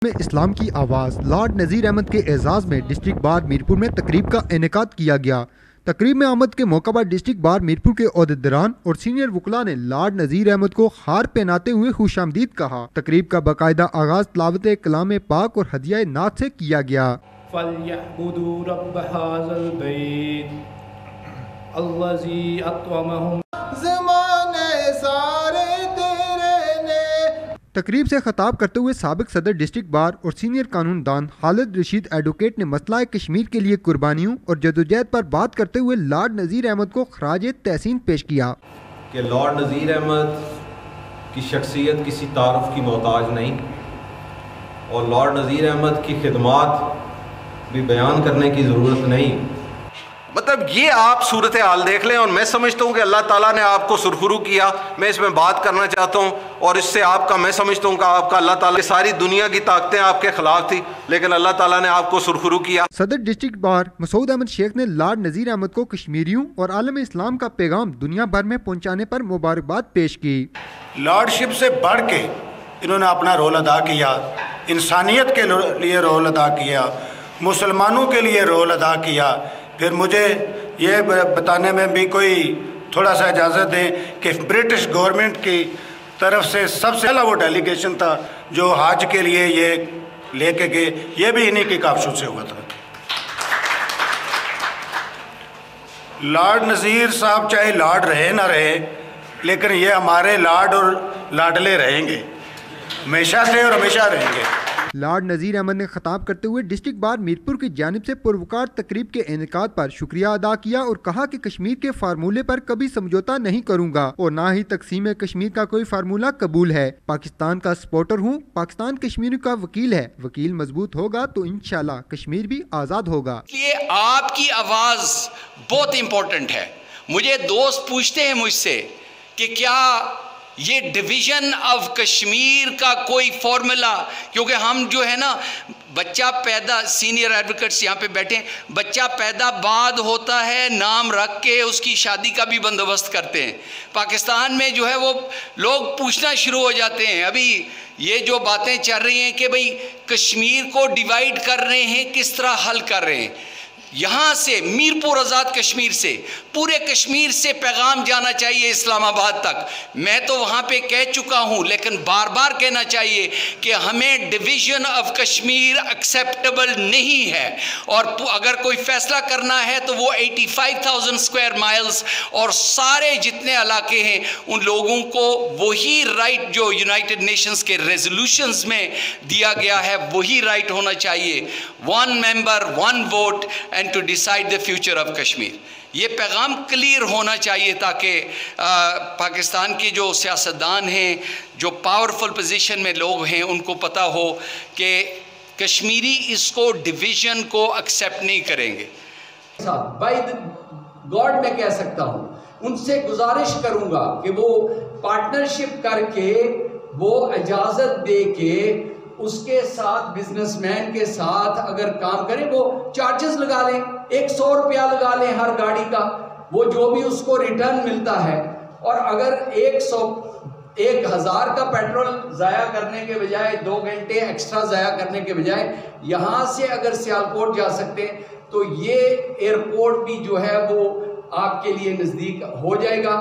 में इस्लाम की आवाज़ लॉर्ड नज़ीर अहमद के एजाज़ में डिस्ट्रिक्ट बार मीरपुर में तकरीब का इनेकाद किया गया। तकरीब में आमद के मौका पर डिस्ट्रिक्ट बार मीरपुर के ओहदेदारान और सीनियर वकला ने लॉर्ड नज़ीर अहमद को हार पहनाते हुए खुशामदीद कहा। तकरीब का बाकायदा आगाज तिलावत कलाम पाक और हदिया नात से किया गया। तकरीब से खिताब करते हुए साबिक सदर डिस्ट्रिक्ट बार और सीनियर कानूनदान खालिद रशीद एडवोकेट ने मसला कश्मीर के लिए कुर्बानियों और जदोजहद पर बात करते हुए लॉर्ड नज़ीर अहमद को खराज तहसीन पेश किया कि लॉर्ड नज़ीर अहमद की शख्सियत किसी तारुफ की मोहताज नहीं और लॉर्ड नज़ीर अहमद की खिदमात भी बयान करने की ज़रूरत नहीं। मतलब ये आप सूरत हाल देख लें और मैं समझता हूँ कि अल्लाह ताला ने आपको सुरखरू किया। मैं इसमें बात करना चाहता हूँ और इससे आपका मैं समझता हूँ कि आपका अल्लाह ताला सारी दुनिया की ताकतें आपके खिलाफ थी, लेकिन अल्लाह ताला ने आपको सुरखरू किया। सदर डिस्ट्रिक्ट बार मसूद अहमद शेख ने लॉर्ड नज़ीर अहमद को कश्मीरियों और आलम इस्लाम का पैगाम दुनिया भर में पहुँचाने पर मुबारकबाद पेश की। लॉर्डशिप से बढ़ के इन्होंने अपना रोल अदा किया, इंसानियत के लिए रोल अदा किया, मुसलमानों के लिए रोल अदा किया। फिर मुझे ये बताने में भी कोई थोड़ा सा इजाज़त दें कि ब्रिटिश गवर्नमेंट की तरफ से सबसे पहला वो डेलीगेशन था जो हज के लिए ये लेके गए, ये भी इन्हीं की काबशुद से हुआ था। लॉर्ड नज़ीर साहब चाहे लॉर्ड रहे ना रहे, लेकिन ये हमारे लॉर्ड और लाडले रहेंगे, हमेशा से और हमेशा रहेंगे। लॉर्ड नज़ीर अहमद ने खिताब करते हुए डिस्ट्रिक्ट बार मीरपुर की जानिब से पुरवकार तकरीब के इनेकाद पर शुक्रिया अदा किया और कहा कि कश्मीर के फार्मूले पर कभी समझौता नहीं करूंगा और ना ही तकसीम कश्मीर का कोई फार्मूला कबूल है। पाकिस्तान का सपोर्टर हूँ, पाकिस्तान कश्मीर का वकील है, वकील मजबूत होगा तो इंशाल्लाह कश्मीर भी आज़ाद होगा। इसलिए आपकी आवाज़ बहुत इम्पोर्टेंट है। मुझे दोस्त पूछते हैं मुझसे कि क्या ये डिवीज़न ऑफ कश्मीर का कोई फॉर्मूला, क्योंकि हम जो है ना बच्चा पैदा, सीनियर एडवोकेट्स यहाँ पे बैठे हैं, बच्चा पैदा बाद होता है, नाम रख के उसकी शादी का भी बंदोबस्त करते हैं। पाकिस्तान में जो है वो लोग पूछना शुरू हो जाते हैं, अभी ये जो बातें चल रही हैं कि भाई कश्मीर को डिवाइड कर रहे हैं, किस तरह हल कर रहे हैं। यहाँ से मीरपुर आज़ाद कश्मीर से पूरे कश्मीर से पैगाम जाना चाहिए इस्लामाबाद तक। मैं तो वहाँ पे कह चुका हूँ, लेकिन बार बार कहना चाहिए कि हमें डिवीज़न ऑफ कश्मीर एक्सेप्टेबल नहीं है और अगर कोई फैसला करना है तो वो 85,000 स्क्वायर माइल्स और सारे जितने इलाके हैं उन लोगों को वही राइट जो यूनाइटेड नेशंस के रेजोल्यूशंस में दिया गया है वही राइट होना चाहिए। 1 member 1 vote and to decide the future of Kashmir. ये पैगाम क्लियर होना चाहिए ताकि पाकिस्तान के जो सियासतदान हैं, जो पावरफुल पोजीशन में लोग हैं, उनको पता हो कि कश्मीरी इसको डिवीज़न को एक्सेप्ट नहीं करेंगे। बाय गॉड मैं कह सकता हूँ, उनसे गुजारिश करूँगा कि वो पार्टनरशिप करके वो इजाज़त दे के उसके साथ बिजनेसमैन के साथ अगर काम करें, वो चार्जेस लगा लें, 100 रुपया लगा लें हर गाड़ी का, वो जो भी उसको रिटर्न मिलता है। और अगर 1,000 का पेट्रोल ज़ाया करने के बजाय 2 घंटे एक्स्ट्रा ज़ाया करने के बजाय यहाँ से अगर सियालकोट जा सकते हैं तो ये एयरपोर्ट भी जो है वो आपके लिए नज़दीक हो जाएगा।